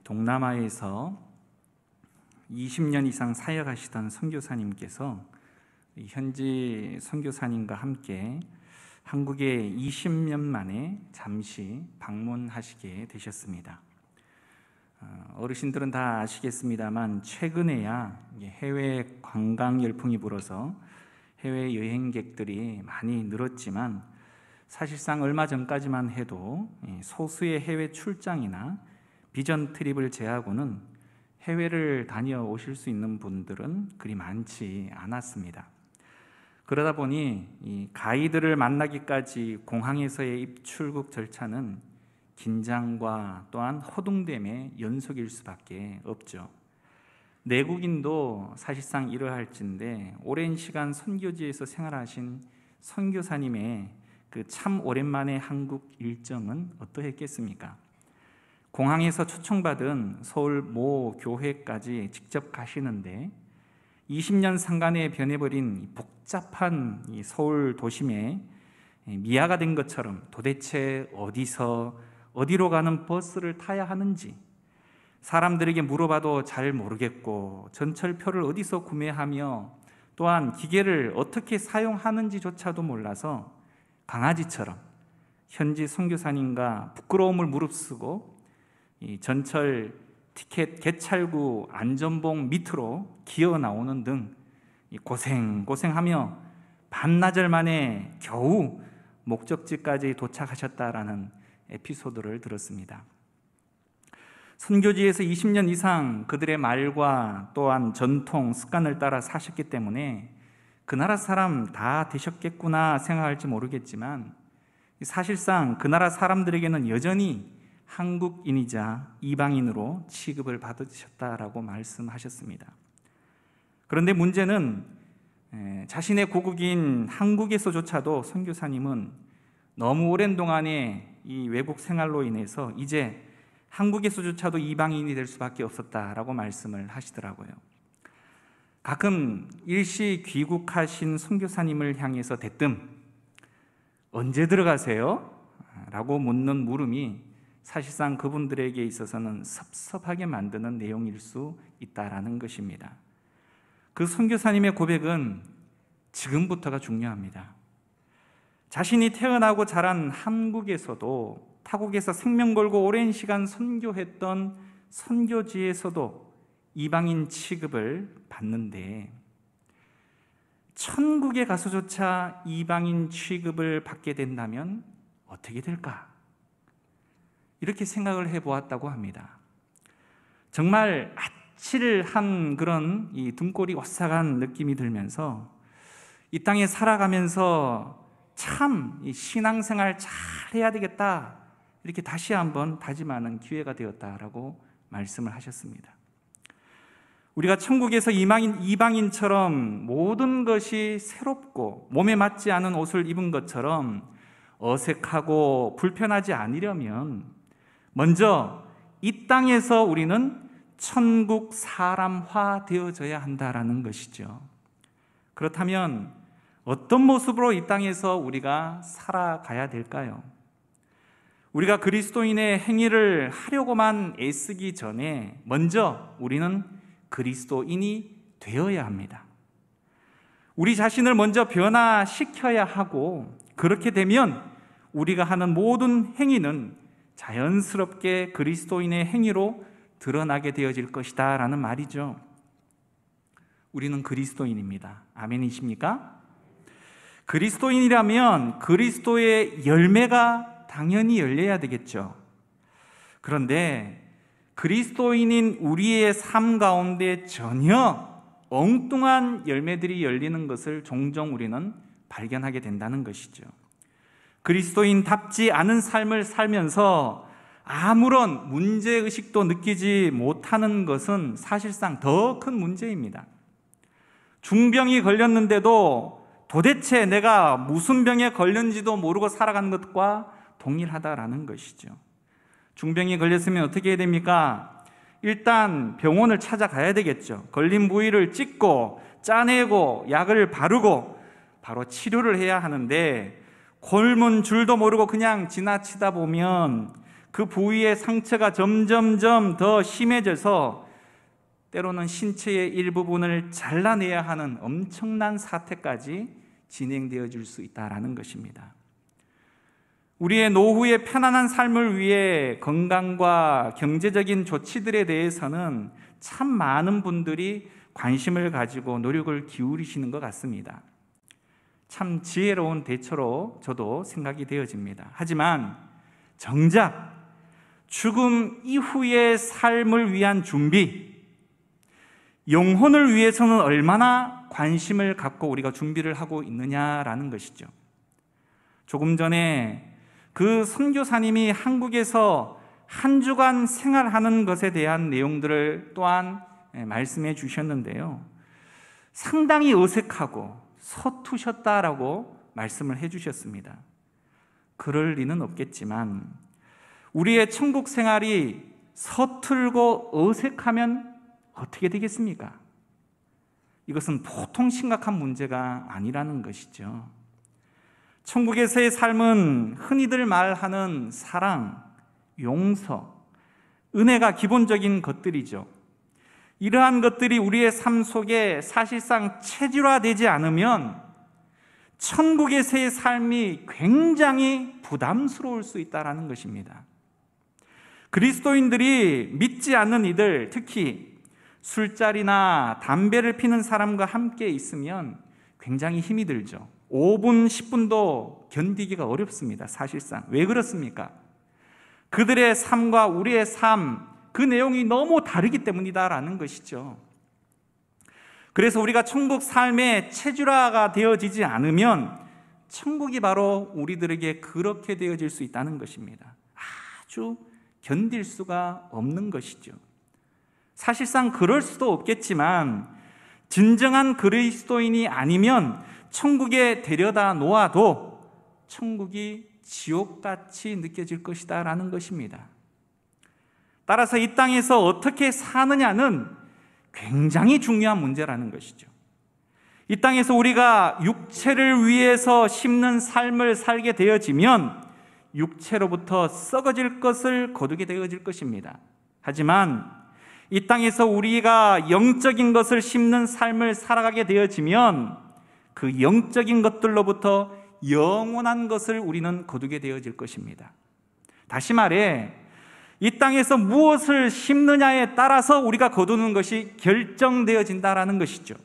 동남아에서 20년 이상 사역하시던 선교사님께서 현지 선교사님과 함께 한국에 20년 만에 잠시 방문하시게 되셨습니다. 어르신들은 다 아시겠습니다만 최근에야 해외 관광 열풍이 불어서 해외 여행객들이 많이 늘었지만 사실상 얼마 전까지만 해도 소수의 해외 출장이나 비전 트립을 제하고는 해외를 다녀오실 수 있는 분들은 그리 많지 않았습니다. 그러다 보니 이 가이드를 만나기까지 공항에서의 입출국 절차는 긴장과 또한 허둥됨의 연속일 수밖에 없죠. 내국인도 사실상 이러할진데 오랜 시간 선교지에서 생활하신 선교사님의 그 참 오랜만의 한국 일정은 어떠했겠습니까? 공항에서 초청받은 서울 모 교회까지 직접 가시는데 20년 상간에 변해버린 복잡한 이 서울 도심에 미아가 된 것처럼 도대체 어디로 가는 버스를 타야 하는지 사람들에게 물어봐도 잘 모르겠고 전철표를 어디서 구매하며 또한 기계를 어떻게 사용하는지조차도 몰라서 강아지처럼 현지 선교사님과 부끄러움을 무릅쓰고 이 전철 티켓 개찰구 안전봉 밑으로 기어 나오는 등 고생하며 반나절 만에 겨우 목적지까지 도착하셨다라는 에피소드를 들었습니다. 선교지에서 20년 이상 그들의 말과 또한 전통, 습관을 따라 사셨기 때문에 그 나라 사람 다 되셨겠구나 생각할지 모르겠지만 사실상 그 나라 사람들에게는 여전히 한국인이자 이방인으로 취급을 받으셨다라고 말씀하셨습니다. 그런데 문제는 자신의 고국인 한국에서조차도 선교사님은 너무 오랜 동안의 이 외국 생활로 인해서 이제 한국에서조차도 이방인이 될 수밖에 없었다라고 말씀을 하시더라고요. 가끔 일시 귀국하신 선교사님을 향해서 대뜸 언제 들어가세요? 라고 묻는 물음이 사실상 그분들에게 있어서는 섭섭하게 만드는 내용일 수 있다라는 것입니다. 그 선교사님의 고백은 지금부터가 중요합니다. 자신이 태어나고 자란 한국에서도 타국에서 생명 걸고 오랜 시간 선교했던 선교지에서도 이방인 취급을 받는데 천국에 가서조차 이방인 취급을 받게 된다면 어떻게 될까? 이렇게 생각을 해보았다고 합니다. 정말 아찔한 그런 이 등골이 오싹한 느낌이 들면서 이 땅에 살아가면서 참 신앙생활 잘 해야 되겠다 이렇게 다시 한번 다짐하는 기회가 되었다라고 말씀을 하셨습니다. 우리가 천국에서 이방인처럼 모든 것이 새롭고 몸에 맞지 않은 옷을 입은 것처럼 어색하고 불편하지 않으려면 먼저 이 땅에서 우리는 천국 사람화 되어져야 한다라는 것이죠. 그렇다면 어떤 모습으로 이 땅에서 우리가 살아가야 될까요? 우리가 그리스도인의 행위를 하려고만 애쓰기 전에 먼저 우리는 그리스도인이 되어야 합니다. 우리 자신을 먼저 변화시켜야 하고 그렇게 되면 우리가 하는 모든 행위는 자연스럽게 그리스도인의 행위로 드러나게 되어질 것이다 라는 말이죠. 우리는 그리스도인입니다. 아멘이십니까? 그리스도인이라면 그리스도의 열매가 당연히 열려야 되겠죠. 그런데 그리스도인인 우리의 삶 가운데 전혀 엉뚱한 열매들이 열리는 것을 종종 우리는 발견하게 된다는 것이죠. 그리스도인답지 않은 삶을 살면서 아무런 문제의식도 느끼지 못하는 것은 사실상 더 큰 문제입니다. 중병이 걸렸는데도 도대체 내가 무슨 병에 걸렸는지도 모르고 살아가는 것과 동일하다라는 것이죠. 중병이 걸렸으면 어떻게 해야 됩니까? 일단 병원을 찾아가야 되겠죠. 걸린 부위를 찍고 짜내고 약을 바르고 바로 치료를 해야 하는데 굶은 줄도 모르고 그냥 지나치다 보면 그 부위의 상처가 점점점 더 심해져서 때로는 신체의 일부분을 잘라내야 하는 엄청난 사태까지 진행되어질 수 있다는 것입니다. 우리의 노후의 편안한 삶을 위해 건강과 경제적인 조치들에 대해서는 참 많은 분들이 관심을 가지고 노력을 기울이시는 것 같습니다. 참 지혜로운 대처로 저도 생각이 되어집니다. 하지만 정작 죽음 이후의 삶을 위한 준비, 영혼을 위해서는 얼마나 관심을 갖고 우리가 준비를 하고 있느냐라는 것이죠. 조금 전에 그 선교사님이 한국에서 한 주간 생활하는 것에 대한 내용들을 또한 말씀해 주셨는데요. 상당히 어색하고 서투셨다라고 말씀을 해 주셨습니다. 그럴 리는 없겠지만 우리의 천국 생활이 서툴고 어색하면 어떻게 되겠습니까? 이것은 보통 심각한 문제가 아니라는 것이죠. 천국에서의 삶은 흔히들 말하는 사랑, 용서, 은혜가 기본적인 것들이죠. 이러한 것들이 우리의 삶 속에 사실상 체질화되지 않으면 천국에서의 삶이 굉장히 부담스러울 수 있다는 것입니다. 그리스도인들이 믿지 않는 이들, 특히 술자리나 담배를 피는 사람과 함께 있으면 굉장히 힘이 들죠. 5분, 10분도 견디기가 어렵습니다. 사실상. 왜 그렇습니까? 그들의 삶과 우리의 삶, 그 내용이 너무 다르기 때문이다라는 것이죠. 그래서 우리가 천국 삶의 체질화가 되어지지 않으면 천국이 바로 우리들에게 그렇게 되어질 수 있다는 것입니다. 아주 견딜 수가 없는 것이죠. 사실상 그럴 수도 없겠지만 진정한 그리스도인이 아니면 천국에 데려다 놓아도 천국이 지옥같이 느껴질 것이다 라는 것입니다. 따라서 이 땅에서 어떻게 사느냐는 굉장히 중요한 문제라는 것이죠. 이 땅에서 우리가 육체를 위해서 심는 삶을 살게 되어지면 육체로부터 썩어질 것을 거두게 되어질 것입니다. 하지만 이 땅에서 우리가 영적인 것을 심는 삶을 살아가게 되어지면 그 영적인 것들로부터 영원한 것을 우리는 거두게 되어질 것입니다. 다시 말해 이 땅에서 무엇을 심느냐에 따라서 우리가 거두는 것이 결정되어진다라는 것이죠.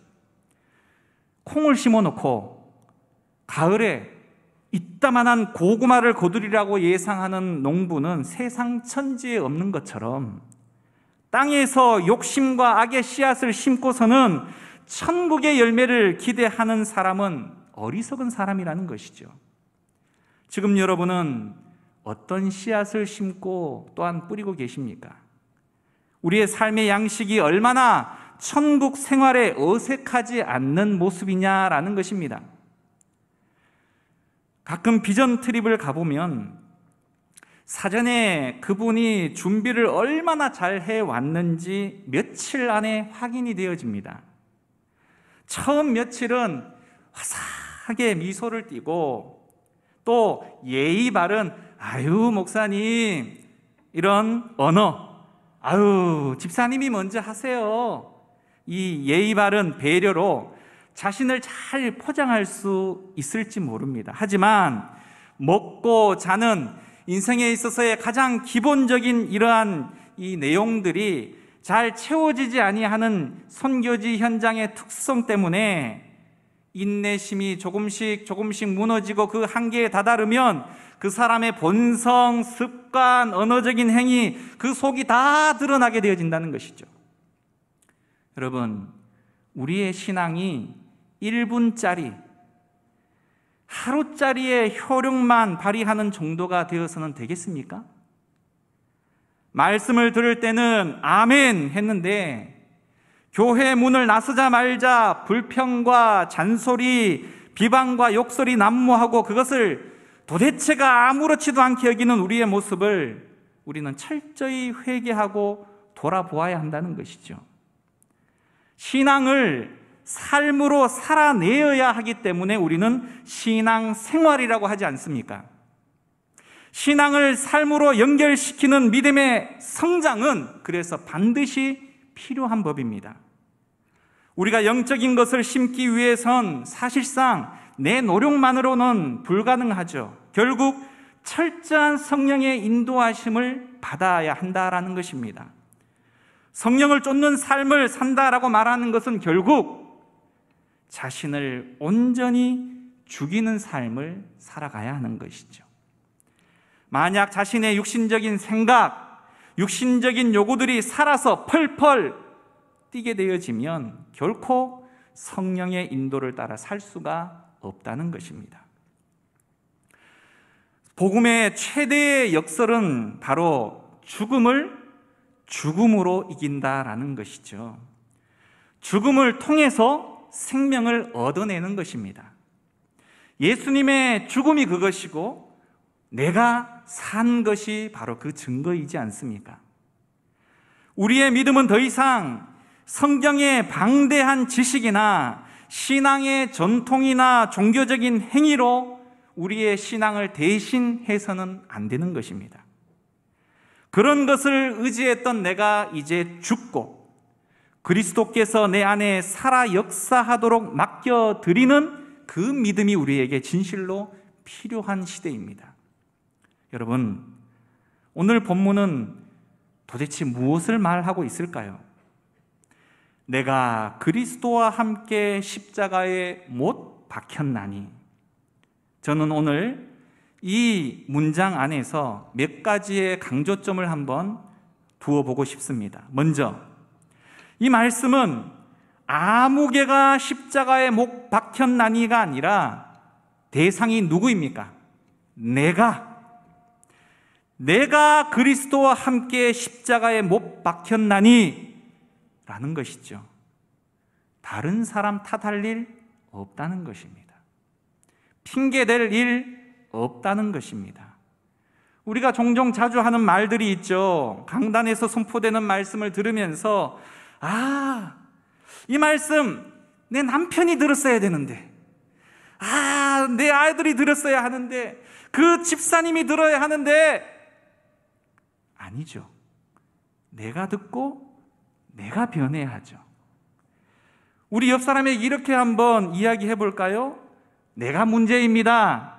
콩을 심어놓고 가을에 이따만한 고구마를 거두리라고 예상하는 농부는 세상 천지에 없는 것처럼 땅에서 욕심과 악의 씨앗을 심고서는 천국의 열매를 기대하는 사람은 어리석은 사람이라는 것이죠. 지금 여러분은 어떤 씨앗을 심고 또한 뿌리고 계십니까? 우리의 삶의 양식이 얼마나 천국 생활에 어색하지 않는 모습이냐라는 것입니다. 가끔 비전 트립을 가보면 사전에 그분이 준비를 얼마나 잘 해왔는지 며칠 안에 확인이 되어집니다. 처음 며칠은 화사하게 미소를 띠고 또 예의 바른 아유 목사님 이런 언어, 아유 집사님이 먼저 하세요, 이 예의 바른 배려로 자신을 잘 포장할 수 있을지 모릅니다. 하지만 먹고 자는 인생에 있어서의 가장 기본적인 이러한 이 내용들이 잘 채워지지 아니하는 선교지 현장의 특성 때문에 인내심이 조금씩 무너지고 그 한계에 다다르면 그 사람의 본성, 습관, 언어적인 행위, 그 속이 다 드러나게 되어진다는 것이죠. 여러분, 우리의 신앙이 1분짜리, 하루짜리의 효력만 발휘하는 정도가 되어서는 되겠습니까? 말씀을 들을 때는 아멘 했는데 교회 문을 나서자마자 불평과 잔소리, 비방과 욕설이 난무하고 그것을 도대체가 아무렇지도 않게 여기는 우리의 모습을 우리는 철저히 회개하고 돌아보아야 한다는 것이죠. 신앙을 삶으로 살아내어야 하기 때문에 우리는 신앙 생활이라고 하지 않습니까? 신앙을 삶으로 연결시키는 믿음의 성장은 그래서 반드시 필요한 법입니다. 우리가 영적인 것을 심기 위해선 사실상 내 노력만으로는 불가능하죠. 결국 철저한 성령의 인도하심을 받아야 한다라는 것입니다. 성령을 쫓는 삶을 산다라고 말하는 것은 결국 자신을 온전히 죽이는 삶을 살아가야 하는 것이죠. 만약 자신의 육신적인 생각, 육신적인 요구들이 살아서 펄펄 뛰게 되어지면 결코 성령의 인도를 따라 살 수가 없다는 것입니다. 복음의 최대의 역설은 바로 죽음을 죽음으로 이긴다라는 것이죠. 죽음을 통해서 생명을 얻어내는 것입니다. 예수님의 죽음이 그것이고 내가 산 것이 바로 그 증거이지 않습니까? 우리의 믿음은 더 이상 성경의 방대한 지식이나 신앙의 전통이나 종교적인 행위로 우리의 신앙을 대신해서는 안 되는 것입니다. 그런 것을 의지했던 내가 이제 죽고 그리스도께서 내 안에 살아 역사하도록 맡겨드리는 그 믿음이 우리에게 진실로 필요한 시대입니다. 여러분, 오늘 본문은 도대체 무엇을 말하고 있을까요? 내가 그리스도와 함께 십자가에 못 박혔나니. 저는 오늘 이 문장 안에서 몇 가지의 강조점을 한번 두어보고 싶습니다. 먼저, 이 말씀은 아무 개가 십자가에 못 박혔나니가 아니라 대상이 누구입니까? 내가 그리스도와 함께 십자가에 못 박혔나니 라는 것이죠. 다른 사람 탓할 일 없다는 것입니다. 핑계댈 일 없다는 것입니다. 우리가 종종 자주 하는 말들이 있죠. 강단에서 선포되는 말씀을 들으면서 이 말씀 내 남편이 들었어야 되는데, 내 아이들이 들었어야 하는데, 그 집사님이 들어야 하는데. 아니죠. 내가 듣고 내가 변해야 하죠. 우리 옆 사람에게 이렇게 한번 이야기해 볼까요? 내가 문제입니다.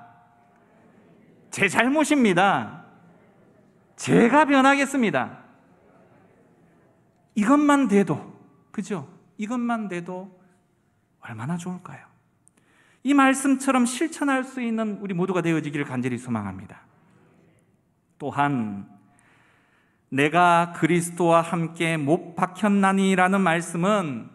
제 잘못입니다. 제가 변하겠습니다. 이것만 돼도, 그죠? 이것만 돼도 얼마나 좋을까요? 이 말씀처럼 실천할 수 있는 우리 모두가 되어지기를 간절히 소망합니다. 또한 내가 그리스도와 함께 못 박혔나니라는 말씀은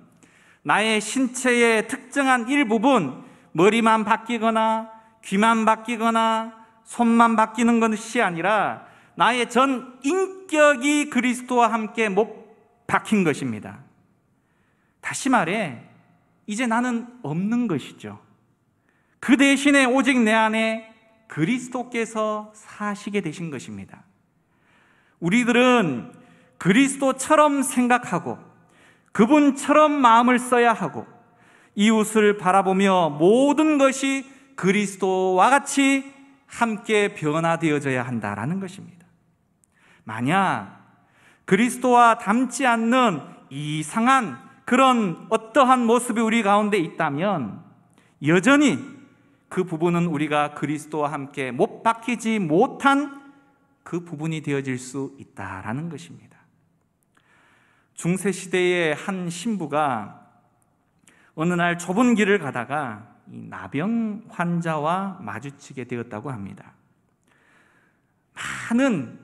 나의 신체의 특정한 일부분, 머리만 바뀌거나 귀만 바뀌거나 손만 바뀌는 것이 아니라 나의 전 인격이 그리스도와 함께 못 박힌 것입니다. 다시 말해, 이제 나는 없는 것이죠. 그 대신에 오직 내 안에 그리스도께서 사시게 되신 것입니다. 우리들은 그리스도처럼 생각하고 그분처럼 마음을 써야 하고 이웃을 바라보며 모든 것이 그리스도와 같이 함께 변화되어져야 한다라는 것입니다. 만약 그리스도와 닮지 않는 이상한 그런 어떠한 모습이 우리 가운데 있다면 여전히 그 부분은 우리가 그리스도와 함께 못 박히지 못한 그 부분이 되어질 수 있다라는 것입니다. 중세시대의 한 신부가 어느 날 좁은 길을 가다가 이 나병 환자와 마주치게 되었다고 합니다. 많은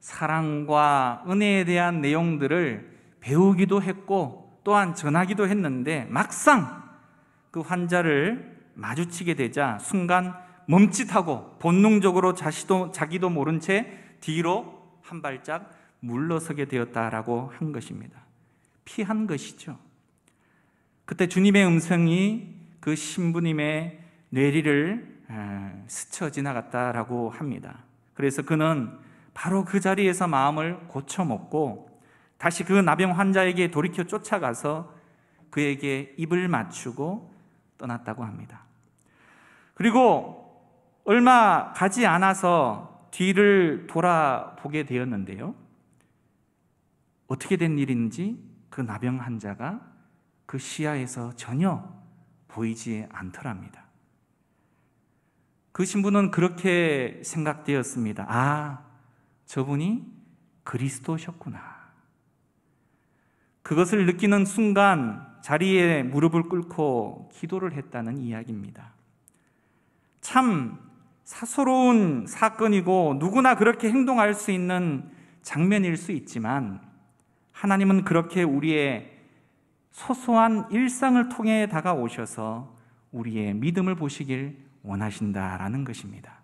사랑과 은혜에 대한 내용들을 배우기도 했고 또한 전하기도 했는데 막상 그 환자를 마주치게 되자 순간 멈칫하고 본능적으로 자기도 모른 채 뒤로 한 발짝 물러서게 되었다라고 한 것입니다. 피한 것이죠. 그때 주님의 음성이 그 신부님의 뇌리를 스쳐 지나갔다라고 합니다. 그래서 그는 바로 그 자리에서 마음을 고쳐먹고 다시 그 나병 환자에게 돌이켜 쫓아가서 그에게 입을 맞추고 떠났다고 합니다. 그리고 얼마 가지 않아서 뒤를 돌아보게 되었는데요. 어떻게 된 일인지 그 나병 환자가 그 시야에서 전혀 보이지 않더랍니다. 그 신부는 그렇게 생각되었습니다. 아, 저분이 그리스도셨구나. 그것을 느끼는 순간 자리에 무릎을 꿇고 기도를 했다는 이야기입니다. 참 사소로운 사건이고 누구나 그렇게 행동할 수 있는 장면일 수 있지만 하나님은 그렇게 우리의 소소한 일상을 통해 다가오셔서 우리의 믿음을 보시길 원하신다라는 것입니다.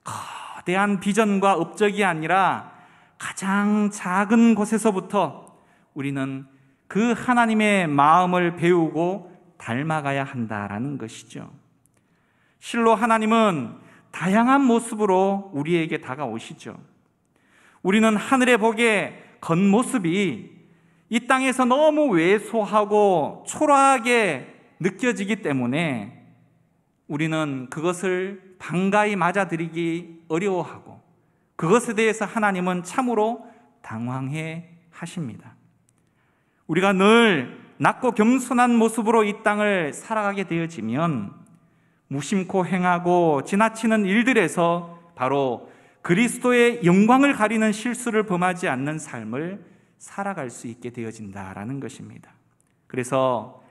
거대한 비전과 업적이 아니라 가장 작은 곳에서부터 우리는 그 하나님의 마음을 배우고 닮아가야 한다라는 것이죠. 실로 하나님은 다양한 모습으로 우리에게 다가오시죠. 우리는 하늘의 복의 겉모습이 이 땅에서 너무 왜소하고 초라하게 느껴지기 때문에 우리는 그것을 반가이 맞아들이기 어려워하고 그것에 대해서 하나님은 참으로 당황해 하십니다. 우리가 늘 낮고 겸손한 모습으로 이 땅을 살아가게 되어지면 무심코 행하고 지나치는 일들에서 바로 그리스도의 영광을 가리는 실수를 범하지 않는 삶을 살아갈 수 있게 되어진다라는 것입니다. 그래서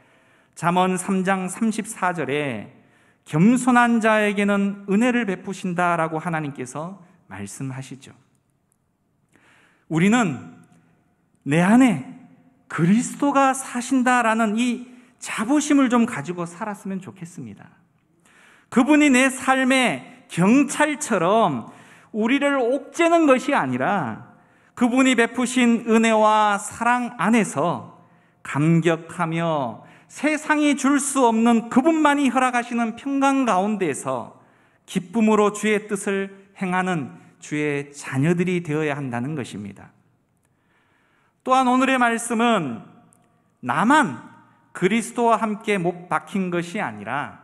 잠언 3장 34절에 겸손한 자에게는 은혜를 베푸신다라고 하나님께서 말씀하시죠. 우리는 내 안에 그리스도가 사신다라는 이 자부심을 좀 가지고 살았으면 좋겠습니다. 그분이 내 삶의 경찰처럼 우리를 옥죄는 것이 아니라 그분이 베푸신 은혜와 사랑 안에서 감격하며 세상이 줄 수 없는 그분만이 허락하시는 평강 가운데서 기쁨으로 주의 뜻을 행하는 주의 자녀들이 되어야 한다는 것입니다. 또한 오늘의 말씀은 나만 그리스도와 함께 못 박힌 것이 아니라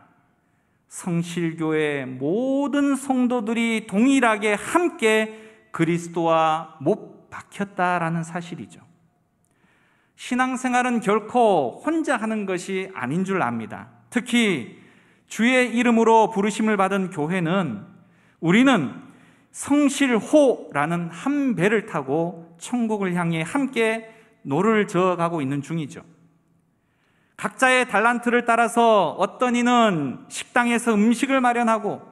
성실교회 모든 성도들이 동일하게 함께 그리스도와 못 박혔다라는 사실이죠. 신앙생활은 결코 혼자 하는 것이 아닌 줄 압니다. 특히 주의 이름으로 부르심을 받은 교회는 우리는 성실호라는 한 배를 타고 천국을 향해 함께 노를 저어가고 있는 중이죠. 각자의 달란트를 따라서 어떤 이는 식당에서 음식을 마련하고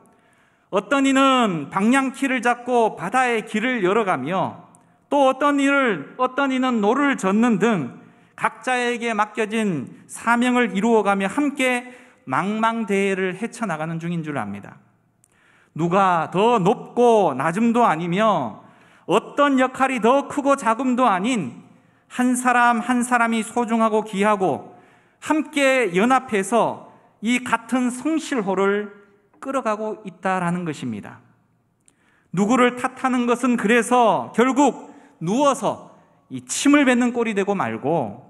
어떤 이는 방향키를 잡고 바다의 길을 열어가며 또 어떤 이는 노를 젓는 등 각자에게 맡겨진 사명을 이루어가며 함께 망망대해를 헤쳐나가는 중인 줄 압니다. 누가 더 높고 낮음도 아니며 어떤 역할이 더 크고 작음도 아닌 한 사람 한 사람이 소중하고 귀하고 함께 연합해서 이 같은 성실호를 끌어가고 있다라는 것입니다. 누구를 탓하는 것은 그래서 결국 누워서 이 침을 뱉는 꼴이 되고 말고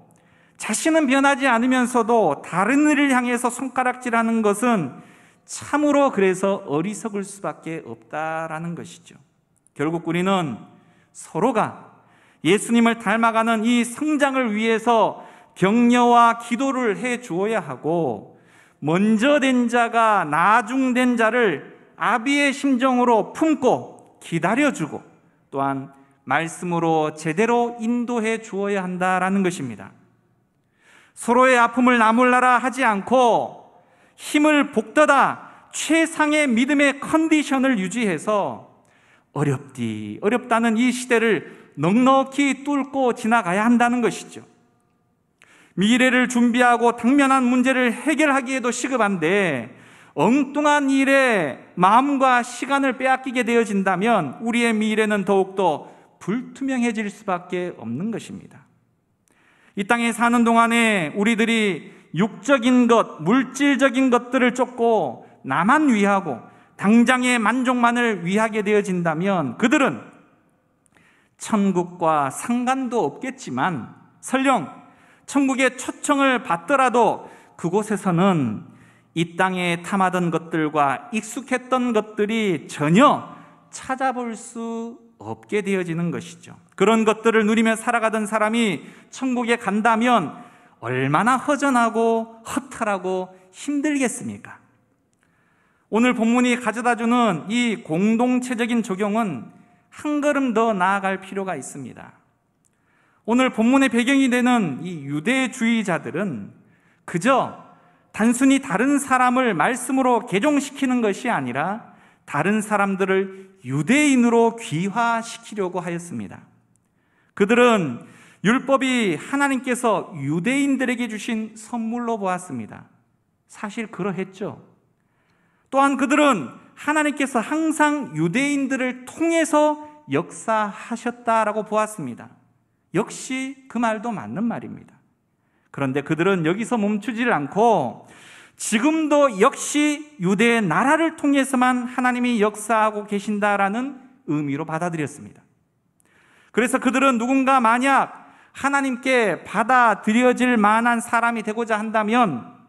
자신은 변하지 않으면서도 다른 이를 향해서 손가락질하는 것은 참으로 그래서 어리석을 수밖에 없다라는 것이죠. 결국 우리는 서로가 예수님을 닮아가는 이 성장을 위해서 격려와 기도를 해 주어야 하고 먼저 된 자가 나중된 자를 아비의 심정으로 품고 기다려주고 또한 말씀으로 제대로 인도해 주어야 한다라는 것입니다. 서로의 아픔을 나몰라라 하지 않고 힘을 북돋아 최상의 믿음의 컨디션을 유지해서 어렵다는 이 시대를 넉넉히 뚫고 지나가야 한다는 것이죠. 미래를 준비하고 당면한 문제를 해결하기에도 시급한데 엉뚱한 일에 마음과 시간을 빼앗기게 되어진다면 우리의 미래는 더욱더 불투명해질 수밖에 없는 것입니다. 이 땅에 사는 동안에 우리들이 육적인 것, 물질적인 것들을 쫓고 나만 위하고 당장의 만족만을 위하게 되어진다면 그들은 천국과 상관도 없겠지만 설령 천국의 초청을 받더라도 그곳에서는 이 땅에 탐하던 것들과 익숙했던 것들이 전혀 찾아볼 수 없게 되어지는 것이죠. 그런 것들을 누리며 살아가던 사람이 천국에 간다면 얼마나 허전하고 허탈하고 힘들겠습니까? 오늘 본문이 가져다주는 이 공동체적인 적용은 한 걸음 더 나아갈 필요가 있습니다. 오늘 본문의 배경이 되는 이 유대주의자들은 그저 단순히 다른 사람을 말씀으로 개종시키는 것이 아니라 다른 사람들을 유대인으로 귀화시키려고 하였습니다. 그들은 율법이 하나님께서 유대인들에게 주신 선물로 보았습니다. 사실 그러했죠. 또한 그들은 하나님께서 항상 유대인들을 통해서 역사하셨다라고 보았습니다. 역시 그 말도 맞는 말입니다. 그런데 그들은 여기서 멈추질 않고 지금도 역시 유대의 나라를 통해서만 하나님이 역사하고 계신다라는 의미로 받아들였습니다. 그래서 그들은 누군가 만약 하나님께 받아들여질 만한 사람이 되고자 한다면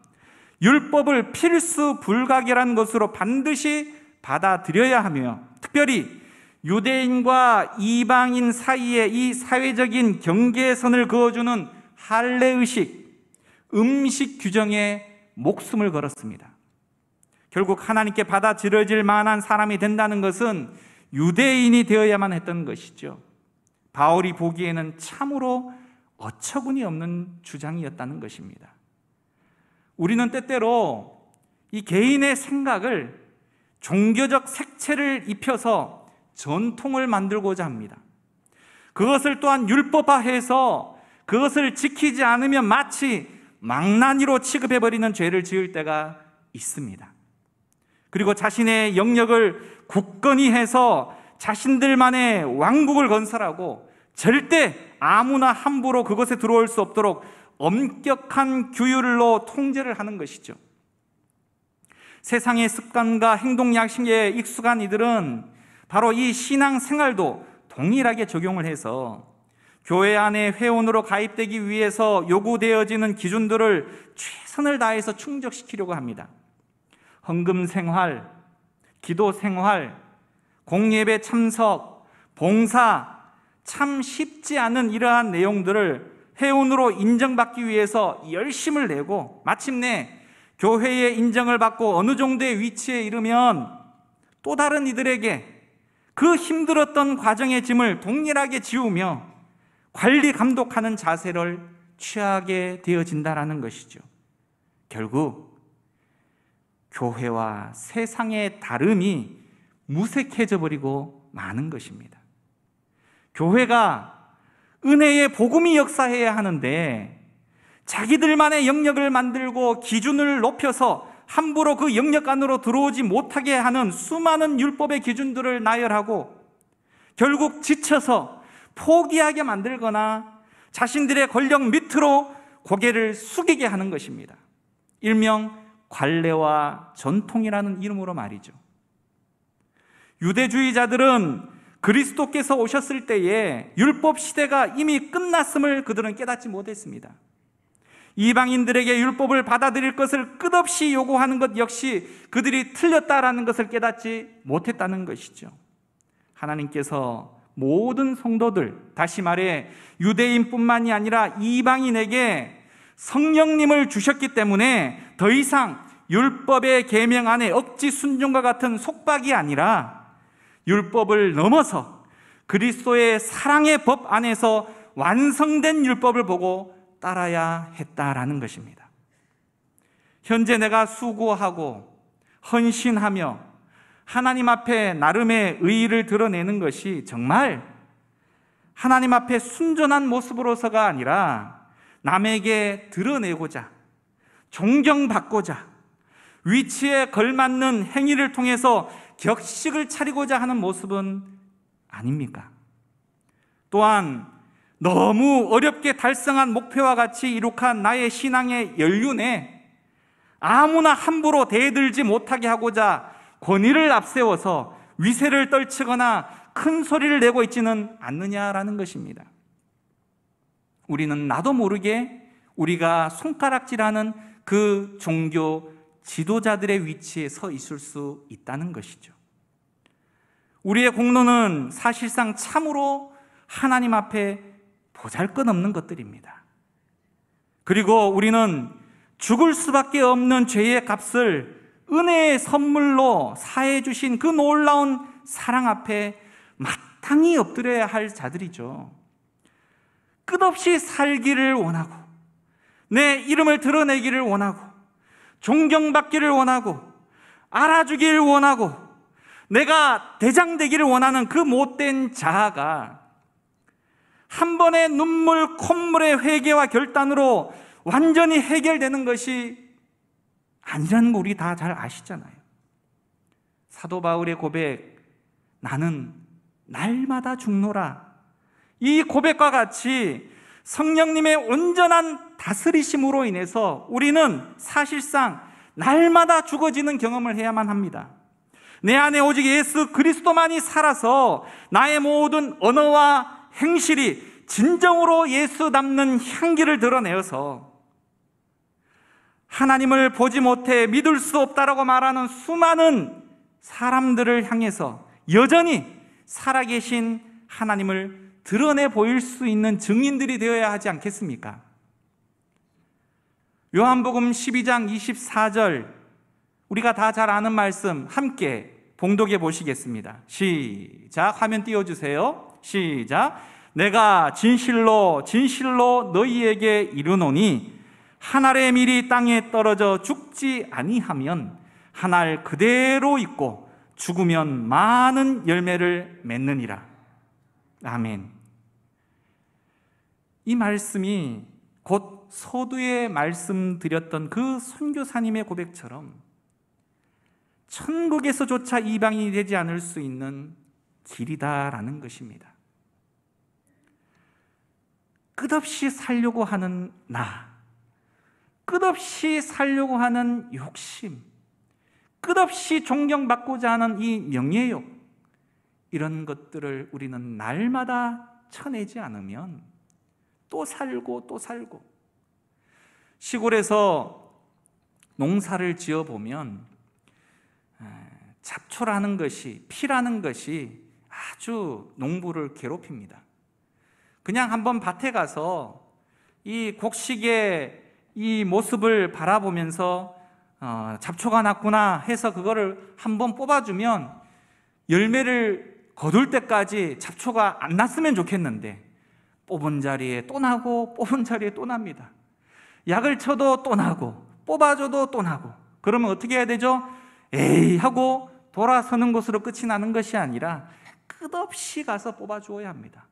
율법을 필수 불가결한 것으로 반드시 받아들여야 하며, 특별히 유대인과 이방인 사이에 이 사회적인 경계선을 그어주는 할례의식, 음식 규정에 목숨을 걸었습니다. 결국 하나님께 받아들여질 만한 사람이 된다는 것은 유대인이 되어야만 했던 것이죠. 바울이 보기에는 참으로 어처구니 없는 주장이었다는 것입니다. 우리는 때때로 이 개인의 생각을 종교적 색채를 입혀서 전통을 만들고자 합니다. 그것을 또한 율법화해서 그것을 지키지 않으면 마치 망나니로 취급해버리는 죄를 지을 때가 있습니다. 그리고 자신의 영역을 굳건히 해서 자신들만의 왕국을 건설하고 절대 아무나 함부로 그것에 들어올 수 없도록 엄격한 규율로 통제를 하는 것이죠. 세상의 습관과 행동 양식에 익숙한 이들은 바로 이 신앙 생활도 동일하게 적용을 해서 교회 안에 회원으로 가입되기 위해서 요구되어지는 기준들을 최선을 다해서 충족시키려고 합니다. 헌금 생활, 기도 생활, 공예배 참석, 봉사, 참 쉽지 않은 이러한 내용들을 회원으로 인정받기 위해서 열심을 내고 마침내 교회의 인정을 받고 어느 정도의 위치에 이르면 또 다른 이들에게 그 힘들었던 과정의 짐을 동일하게 지우며 관리 감독하는 자세를 취하게 되어진다는 것이죠. 결국 교회와 세상의 다름이 무색해져 버리고 마는 것입니다. 교회가 은혜의 복음이 역사해야 하는데 자기들만의 영역을 만들고 기준을 높여서 함부로 그 영역 안으로 들어오지 못하게 하는 수많은 율법의 기준들을 나열하고 결국 지쳐서 포기하게 만들거나 자신들의 권력 밑으로 고개를 숙이게 하는 것입니다. 일명 관례와 전통이라는 이름으로 말이죠. 유대주의자들은 그리스도께서 오셨을 때에 율법 시대가 이미 끝났음을 그들은 깨닫지 못했습니다. 이방인들에게 율법을 받아들일 것을 끝없이 요구하는 것 역시 그들이 틀렸다라는 것을 깨닫지 못했다는 것이죠. 하나님께서 모든 성도들, 다시 말해 유대인뿐만이 아니라 이방인에게 성령님을 주셨기 때문에 더 이상 율법의 계명 안에 억지 순종과 같은 속박이 아니라 율법을 넘어서 그리스도의 사랑의 법 안에서 완성된 율법을 보고 따라야 했다라는 것입니다. 현재 내가 수고하고 헌신하며 하나님 앞에 나름의 의의를 드러내는 것이 정말 하나님 앞에 순전한 모습으로서가 아니라 남에게 드러내고자, 존경받고자, 위치에 걸맞는 행위를 통해서 격식을 차리고자 하는 모습은 아닙니까? 또한 너무 어렵게 달성한 목표와 같이 이룩한 나의 신앙의 연륜에 아무나 함부로 대들지 못하게 하고자 권위를 앞세워서 위세를 떨치거나 큰 소리를 내고 있지는 않느냐라는 것입니다. 우리는 나도 모르게 우리가 손가락질하는 그 종교 지도자들의 위치에 서 있을 수 있다는 것이죠. 우리의 공로는 사실상 참으로 하나님 앞에 보잘것없는 것들입니다. 그리고 우리는 죽을 수밖에 없는 죄의 값을 은혜의 선물로 사해 주신 그 놀라운 사랑 앞에 마땅히 엎드려야 할 자들이죠. 끝없이 살기를 원하고, 내 이름을 드러내기를 원하고, 존경받기를 원하고, 알아주기를 원하고, 내가 대장 되기를 원하는 그 못된 자아가 한 번의 눈물 콧물의 회개와 결단으로 완전히 해결되는 것이 아니라는 거 우리 다 잘 아시잖아요. 사도 바울의 고백, 나는 날마다 죽노라, 이 고백과 같이 성령님의 온전한 다스리심으로 인해서 우리는 사실상 날마다 죽어지는 경험을 해야만 합니다. 내 안에 오직 예수 그리스도만이 살아서 나의 모든 언어와 행실이 진정으로 예수 닮는 향기를 드러내어서 하나님을 보지 못해 믿을 수 없다라고 말하는 수많은 사람들을 향해서 여전히 살아계신 하나님을 드러내 보일 수 있는 증인들이 되어야 하지 않겠습니까? 요한복음 12장 24절, 우리가 다 잘 아는 말씀 함께 봉독해 보시겠습니다. 시작. 화면 띄워주세요. 시작. 내가 진실로 진실로 너희에게 이르노니 한 알의 밀이 땅에 떨어져 죽지 아니하면 한 알 그대로 있고 죽으면 많은 열매를 맺느니라. 아멘. 이 말씀이 곧 서두에 말씀드렸던 그 선교사님의 고백처럼 천국에서조차 이방인이 되지 않을 수 있는 길이다라는 것입니다. 끝없이 살려고 하는 나, 끝없이 살려고 하는 욕심, 끝없이 존경받고자 하는 이 명예욕, 이런 것들을 우리는 날마다 쳐내지 않으면 또 살고 또 살고, 시골에서 농사를 지어보면 잡초라는 것이, 피라는 것이 아주 농부를 괴롭힙니다. 그냥 한번 밭에 가서 이 곡식의 이 모습을 바라보면서 잡초가 났구나 해서 그거를 한번 뽑아주면 열매를 거둘 때까지 잡초가 안 났으면 좋겠는데 뽑은 자리에 또 나고 뽑은 자리에 또 납니다. 약을 쳐도 또 나고 뽑아줘도 또 나고, 그러면 어떻게 해야 되죠? 에이 하고 돌아서는 것으로 끝이 나는 것이 아니라 끝없이 가서 뽑아주어야 합니다.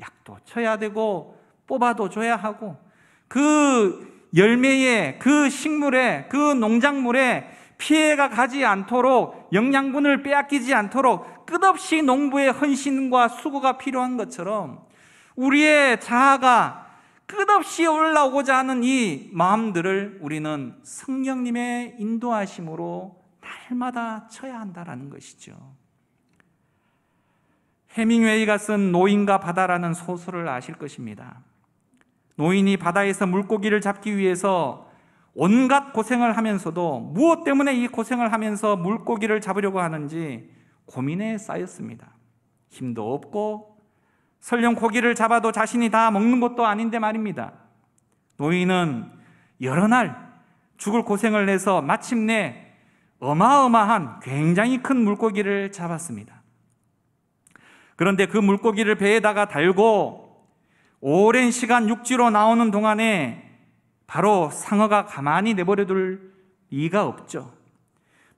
약도 쳐야 되고 뽑아도 줘야 하고, 그 열매에, 그 식물에, 그 농작물에 피해가 가지 않도록, 영양분을 빼앗기지 않도록 끝없이 농부의 헌신과 수고가 필요한 것처럼 우리의 자아가 끝없이 올라오고자 하는 이 마음들을 우리는 성령님의 인도하심으로 날마다 쳐야 한다는 것이죠. 해밍웨이가 쓴 노인과 바다라는 소설을 아실 것입니다. 노인이 바다에서 물고기를 잡기 위해서 온갖 고생을 하면서도 무엇 때문에 이 고생을 하면서 물고기를 잡으려고 하는지 고민에 쌓였습니다. 힘도 없고 설령 고기를 잡아도 자신이 다 먹는 것도 아닌데 말입니다. 노인은 여러 날 죽을 고생을 해서 마침내 어마어마한 굉장히 큰 물고기를 잡았습니다. 그런데 그 물고기를 배에다가 달고 오랜 시간 육지로 나오는 동안에 바로 상어가 가만히 내버려둘 리가 없죠.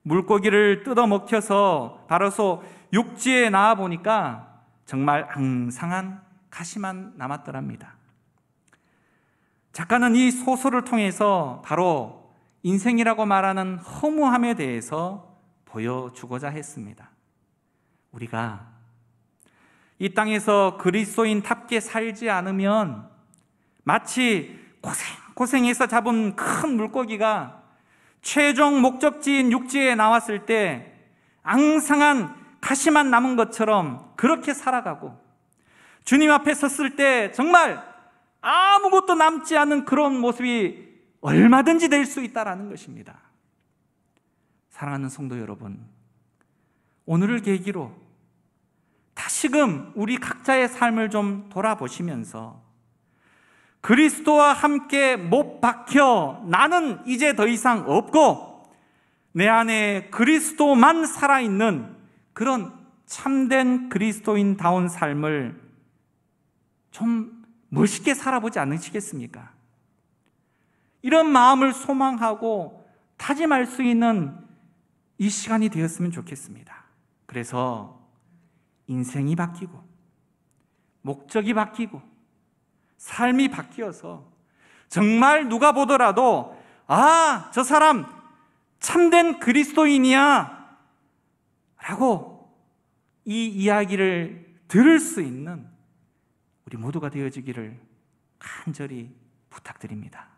물고기를 뜯어 먹혀서 바로서 육지에 나와 보니까 정말 앙상한 가시만 남았더랍니다. 작가는 이 소설을 통해서 바로 인생이라고 말하는 허무함에 대해서 보여주고자 했습니다. 우리가 이 땅에서 그리스도인답게 살지 않으면 마치 고생해서 잡은 큰 물고기가 최종 목적지인 육지에 나왔을 때 앙상한 가시만 남은 것처럼 그렇게 살아가고, 주님 앞에 섰을 때 정말 아무것도 남지 않은 그런 모습이 얼마든지 될 수 있다는 것입니다. 사랑하는 성도 여러분, 오늘을 계기로 다시금 우리 각자의 삶을 좀 돌아보시면서 그리스도와 함께 못 박혀 나는 이제 더 이상 없고 내 안에 그리스도만 살아있는 그런 참된 그리스도인다운 삶을 좀 멋있게 살아보지 않으시겠습니까? 이런 마음을 소망하고 다짐할 수 있는 이 시간이 되었으면 좋겠습니다. 그래서 인생이 바뀌고 목적이 바뀌고 삶이 바뀌어서 정말 누가 보더라도 아, 저 사람 참된 그리스도인이야 라고 이 이야기를 들을 수 있는 우리 모두가 되어지기를 간절히 부탁드립니다.